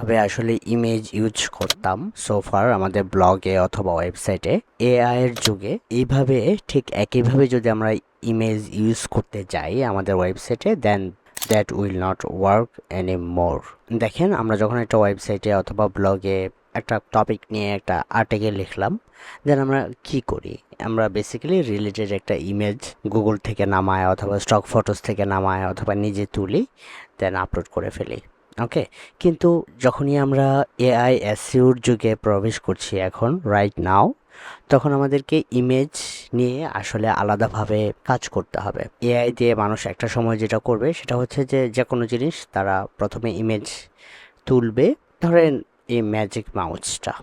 যেভাবে আসলে image use করতাম সোফার আমাদের ব্লগে অথবা ওয়েবসাইটে, এআই এর যুগে এইভাবে ঠিক একইভাবে যদি আমরা ইমেজ ইউজ করতে যাই আমাদের ওয়েবসাইটে, then that will not work any more. দেখেন, আমরা যখন একটা ওয়েবসাইটে অথবা ব্লগে একটা টপিক নিয়ে একটা আর্টিকেল লিখলাম, দেন আমরা কি করি, আমরা বেসিক্যালি রিলেটেড একটা ইমেজ গুগল থেকে নামায় অথবা স্টক ফটোস থেকে নামায় অথবা নিজে তুলি, দেন আপলোড করে ফেলি। ওকে, কিন্তু যখনই আমরা এআই এসইওর যুগে প্রবেশ করছি এখন রাইট নাও, তখন আমাদেরকে ইমেজ নিয়ে আসলে আলাদাভাবে কাজ করতে হবে। এআই দিয়ে মানুষ একটা সময় যেটা করবে সেটা হচ্ছে যে কোনো জিনিস তারা প্রথমে ইমেজ তুলবে। ধরেন এই ম্যাজিক মাউসটা,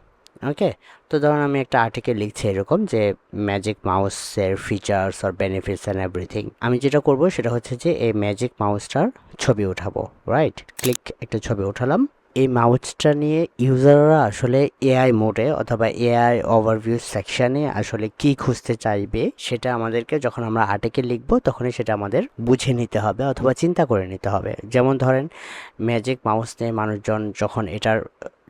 ওকে, তো ধরুন আমি একটা আর্টিকেল লিখছি এরকম যে ম্যাজিক মাউসের ফিচার্স আর বেনিফিটস অ্যান্ড এভরিথিং। আমি যেটা করব সেটা হচ্ছে যে এই ম্যাজিক মাউসটার ছবি উঠাবো, রাইট ক্লিক, একটা ছবি উঠালাম। এই মাউসটা নিয়ে ইউজাররা আসলে এআই মোডে অথবা এআই ওভারভিউ সেকশনে আসলে কি খুঁজতে চাইবে সেটা আমাদেরকে যখন আমরা আর্টিকেল লিখবো তখনই সেটা আমাদের বুঝে নিতে হবে অথবা চিন্তা করে নিতে হবে। যেমন ধরেন ম্যাজিক মাউস নিয়ে মানুষজন যখন এটার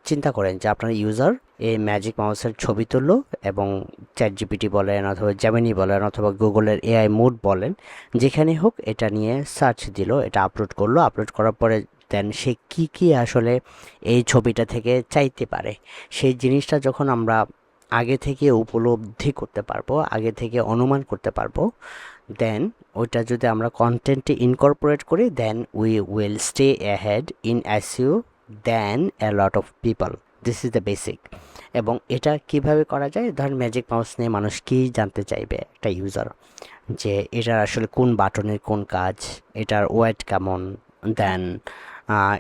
চিন্তা করেন যে আপনার ইউজার এই ম্যাজিক মাউসের ছবি তুললো এবং চ্যাট জিপিটি বলেন অথবা জেমিনি বলেন অথবা গুগলের এআই মোড বলেন, যেখানে হোক এটা নিয়ে সার্চ দিল, এটা আপলোড করলো, আপলোড করার পরে দেন সে কি কি আসলে এই ছবিটা থেকে চাইতে পারে সেই জিনিসটা যখন আমরা আগে থেকে উপলব্ধি করতে পারবো, আগে থেকে অনুমান করতে পারবো, দেন ওইটা যদি আমরা কন্টেন্টে ইনকর্পোরেট করি, then we will stay ahead in SEO then a lot of people. This is the basic. এবং এটা কিভাবে করা যায়, ধরেন ম্যাজিক মাউস নিয়ে মানুষ কী জানতে চাইবে একটা ইউজার, যে এটার আসলে কোন বাটনের কোন কাজ, এটার ওয়েট কেমন, দেন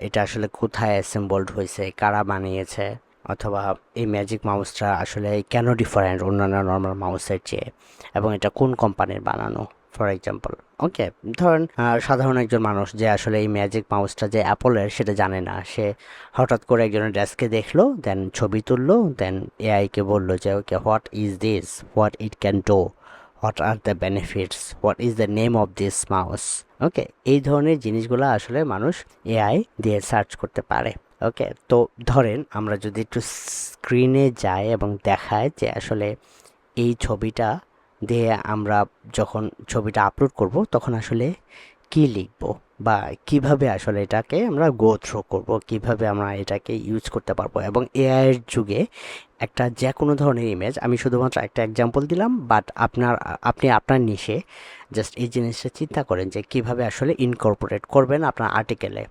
এটা আসলে কোথায় অ্যাসেম্বলড হয়েছে, কারা বানিয়েছে, অথবা এই ম্যাজিক মাউসটা আসলে কেন ডিফারেন্ট অন্যান্য নর্মাল মাউসের চেয়ে, এবং এটা কোন কোম্পানির বানানো ফর এক্সাম্পল। ওকে, ধরেন সাধারণ একজন মানুষ যে আসলে এই ম্যাজিক মাউসটা যে অ্যাপলের সেটা জানে না, সে হঠাৎ করে একজনের ডেস্কে দেখলো, দেন ছবি তুললো, দেন এআইকে বললো যে okay what is this, what it can do, what are the benefits, what is the name of this mouse. Okay, এই ধরনের জিনিসগুলো আসলে মানুষ এআই দিয়ে সার্চ করতে পারে। ওকে, তো ধরেন আমরা যদি একটু স্ক্রিনে যাই এবং দেখায় যে আসলে এই ছবিটা দিয়ে আমরা যখন ছবিটা আপলোড করব তখন আসলে কি লিখব বা কিভাবে আসলে এটাকে আমরা গো থ্রু করব, কিভাবে আমরা এটাকে ইউজ করতে পারবো। এবং এআই এর যুগে একটা যে কোনো ধরনের ইমেজ, আমি শুধুমাত্র একটা এক্সাম্পল দিলাম, বাট আপনি আপনার নিশে জাস্ট এই জিনিসটা চিন্তা করেন যে কিভাবে আসলে ইনকর্পোরেট করবেন আপনার আর্টিকেলে।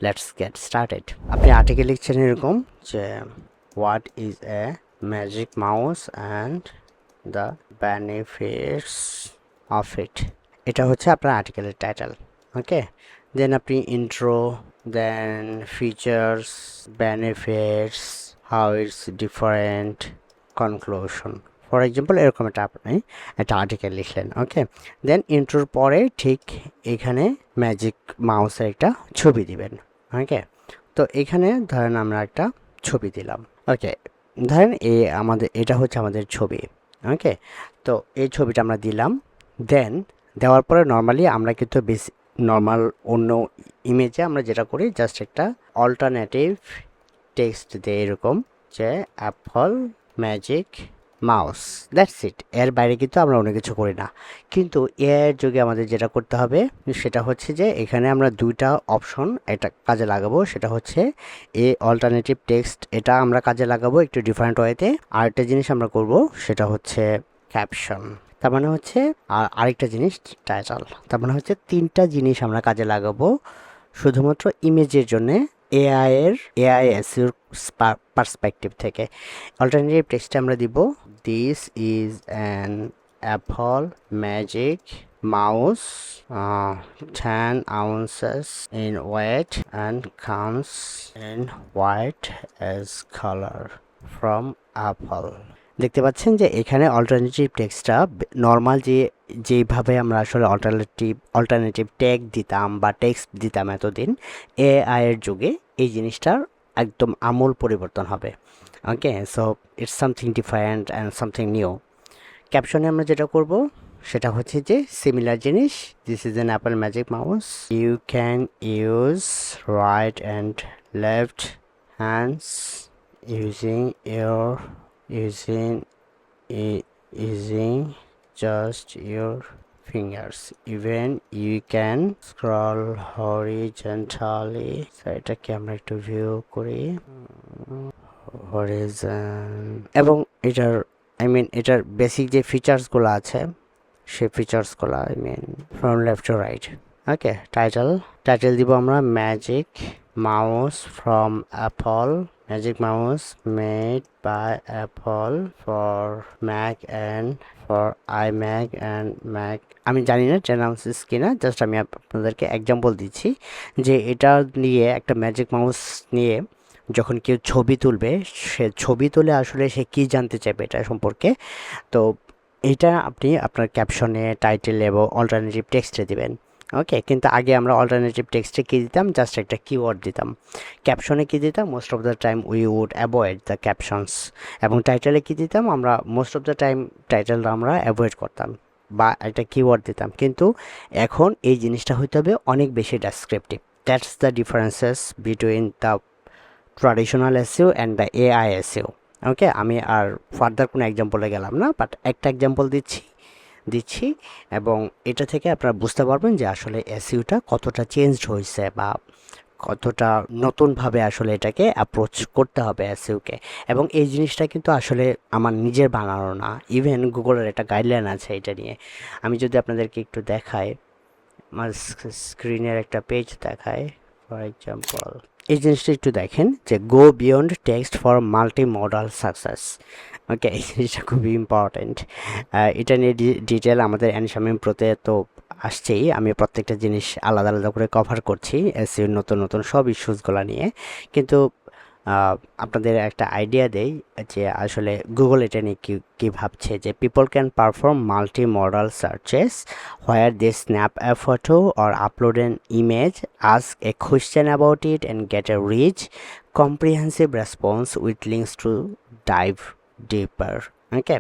Let's get started. আপনি আর্টিকেল লিখছেন এরকম যে what is a magic mouse and the benefits of it, এটা হচ্ছে আপনার আর্টিকেলের টাইটেল। ওকে, দেন আপনি intro, then features, benefits, how it's different, conclusion, for example এরকম আপনি একটা আর্টিকেল লিখলেন। ওকে, দেন ইন্ট্রোর পরে ঠিক এখানে ম্যাজিক মাউসের একটা ছবি দিবেন। ওকে, তো এখানে ধরেন আমরা একটা ছবি দিলাম। ওকে, ধরেন এটা হচ্ছে আমাদের ছবি। ওকে, তো এই ছবিটা আমরা দিলাম, দেন দেওয়ার পরে নর্মালি আমরা কিন্তু বেশি নর্মাল অন্য ইমেজে আমরা যেটা করি জাস্ট একটা অল্টারনেটিভ টেক্সট দিয়ে এরকম যে Apple magic mouse, that's it, এর বাইরে কিন্তু আমরা অন্য কিছু করি না। কিন্তু এর যুগে আমাদের যেটা করতে হবে সেটা হচ্ছে যে এখানে আমরা দুইটা অপশন এটা কাজে লাগাবো, সেটা হচ্ছে অল্টারনেটিভ টেক্সট, এটা আমরা কাজে লাগাবো একটু ডিফারেন্ট ওয়েতে। আরেকটা জিনিস আমরা করব সেটা হচ্ছে ক্যাপশন, তার মানে হচ্ছে আরেকটা জিনিস টাইটেল। তার মানে হচ্ছে তিনটা জিনিস আমরা কাজে লাগাবো শুধুমাত্র ইমেজের জন্যে এআই এসইওর পার্সপেক্টিভ থেকে। অল্টারনেটিভ টেক্সটে আমরা দিব this is an Apple magic mouse, 10 ounces in weight and comes in white as color from Apple. দেখতে পাচ্ছেন যে এখানে অল্টারনেটিভ টেক্সটটা নর্মাল যেভাবে আমরা আসলে অল্টারনেটিভ ট্যাগ দিতাম বা টেক্সট দিতাম এতদিন, এআই এর যুগে এই জিনিসটার একদম আমূল পরিবর্তন হবে। Okay, so it's something different and something new. ক্যাপশনে আমরা যেটা করব সেটা হচ্ছে যে সিমিলার জিনিস, this is an Apple magic mouse, you can use right and left hands, using using just your fingers. Even you can scroll horizontally. So এটাকে আমরা একটু ভিউ করি horizon এবং এটার এটার বেসিক যে ফিচার্সগুলো আছে সেই ফিচার্সগুলো from left to right. Okay, title দিব আমরা magic mouse from Apple, magic mouse made by Apple for Mac and for iMac and Mac. আমি জানি না ট্রেনাউন্সিস কিনা, জাস্ট আমি আপনাদেরকে এক্সাম্পল দিচ্ছি যে এটা নিয়ে একটা ম্যাজিক মাউস নিয়ে যখন কেউ ছবি তুলবে, সে ছবি তুলে আসলে সে কী জানতে চাইবে এটা সম্পর্কে। তো এটা আপনি আপনার ক্যাপশনে, টাইটেল এবং অল্টারনেটিভ টেক্সটে দিবেন। ওকে, কিন্তু আগে আমরা অল্টারনেটিভ টেক্সটে কী দিতাম, জাস্ট একটা কিওয়ার্ড দিতাম। ক্যাপশনে কী দিতাম, most of the time we would avoid the captions. এবং টাইটেলে কী দিতাম, আমরা মোস্ট অফ দ্য টাইম টাইটেলটা আমরা অ্যাভয়েড করতাম বা একটা কিওয়ার্ড দিতাম। কিন্তু এখন এই জিনিসটা হইতে হবে অনেক বেশি descriptive. That's the differences between the traditional SEO and the AI SEO. Okay, আমি আর ফার্দার কোনো এক্সাম্পলে গেলাম না, বাট একটা এক্সাম্পল দিচ্ছি এবং এটা থেকে আপনারা বুঝতে পারবেন যে আসলে এসইওটা কতটা চেঞ্জড হয়েছে বা কতটা নতুনভাবে আসলে এটাকে অ্যাপ্রোচ করতে হবে এসইওকে। এবং এই জিনিসটা কিন্তু আসলে আমার নিজের বানানো না, ইভেন গুগলের একটা গাইডলাইন আছে এটা নিয়ে। আমি যদি আপনাদেরকে একটু দেখাই, আমার স্ক্রিনের একটা পেজ দেখায় ফর এক্সাম্পল, এই জিনিসটা একটু দেখেন যে go beyond text for multimodal success. Okay, এই জিনিসটা খুবই ইম্পর্টেন্ট। এটা নিয়ে ডিটেল আমাদের অ্যানশামিম প্রোতে তো আসছেই। আমি প্রত্যেকটা জিনিস আলাদা আলাদা করে কভার করছি এসইওর নতুন সব ইস্যুসগুলো নিয়ে। কিন্তু আপনাদের একটা আইডিয়া দেই যে আসলে গুগল এটা নিয়ে কী ভাবছে, যে people can perform multimodal searches where they snap a photo or upload an image, ask a question about it and get a rich comprehensive response with links to dive deeper. Okay,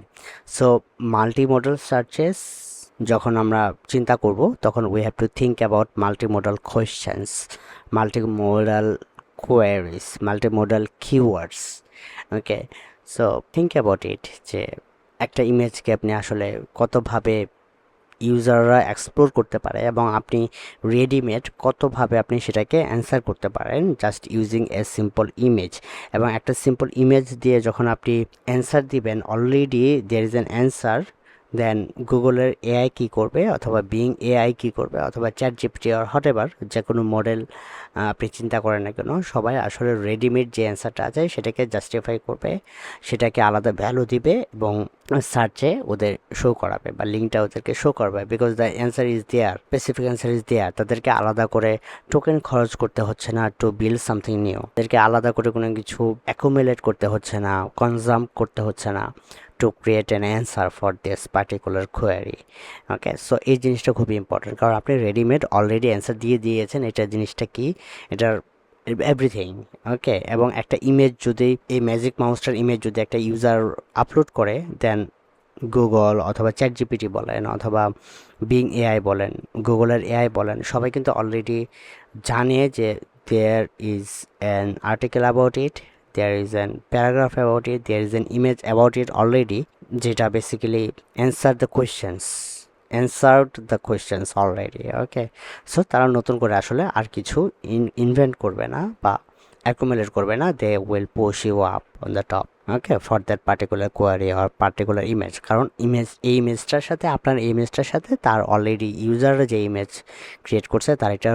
so multimodal searches যখন আমরা চিন্তা করব, তখন we have to think about multimodal questions, multimodal queries, multimodal keywords. Okay, so think about it যে একটা ইমেজকে আপনি আসলে কতভাবে ইউজাররা এক্সপ্লোর করতে পারে এবং আপনি রেডিমেড কতভাবে আপনি সেটাকে অ্যান্সার করতে পারেন just using a simple image. এবং একটা সিম্পল ইমেজ দিয়ে যখন আপনি অ্যান্সার দিবেন, already there is an answer, then গুগলের এআই কী করবে, অথবা বিং এআই কী করবে, অথবা চ্যাট জিপিটি আর হটেভার যে কোনো মডেল আপনি চিন্তা করেন না কেন, সবাই আসলে রেডিমেড যে অ্যান্সারটা আছে সেটাকে জাস্টিফাই করবে, সেটাকে আলাদা ভ্যালু দিবে এবং সার্চে ওদের শো করাবে বা লিঙ্কটা ওদেরকে শো করবে, because the answer is there, specific answer is there. তাদেরকে আলাদা করে টোকেন খরচ করতে হচ্ছে না টু বিল্ড সামথিং নিউ, তাদেরকে আলাদা করে কোনো কিছু অ্যাকুমুলেট করতে হচ্ছে না, কনজাম করতে হচ্ছে না to create an answer for this particular query. Okay, so এই জিনিসটা খুবই ইম্পর্টেন্ট, কারণ আপনি রেডিমেড অলরেডি অ্যান্সার দিয়ে দিয়েছেন। এটা জিনিসটা কি, এটার এভরিথিং। ওকে, এবং একটা ইমেজ যদি, এই ম্যাজিক মাউসটার ইমেজ যদি একটা ইউজার আপলোড করে, দেন গুগল অথবা চ্যাট জিপিটি বলেন অথবা বিং এআই বলেন, গুগলের এআই বলেন, সবাই কিন্তু অলরেডি জানে যে there is an article about it, there is an paragraph about it, there is an image about it already, যেটা basically answered the questions already. Okay, so তারা নতুন করে আসলে আর কিছু ইনভেন্ট করবে না বা অ্যাকুমুলেট করবে না, they will push you up on the top. Okay, for that particular query or particular image, কারণ এই ইমেজটার সাথে আপনার ইমেজটার সাথে তার অলরেডি ইউজাররা যে ইমেজ ক্রিয়েট করছে তার একটা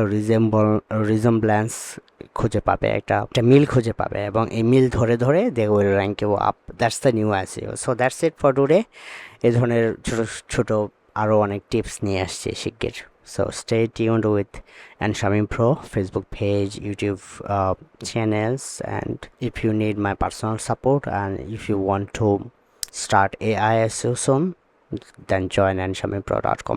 রিজেম্বলেন্স খুঁজে পাবে, একটা মিল খুঁজে পাবে, এবং এই মিল ধরে ধরে they will rank you up. That's the new SEO. So that's it for today. এই ধরনের ছোটো ছোটো আরও অনেক টিপস নিয়ে আসছে শিগগির। So stay tuned with Anshamim Pro Facebook page, YouTube channels, and if you need my personal support and if you want to start AI SEO soon, then join anshaminpro.com.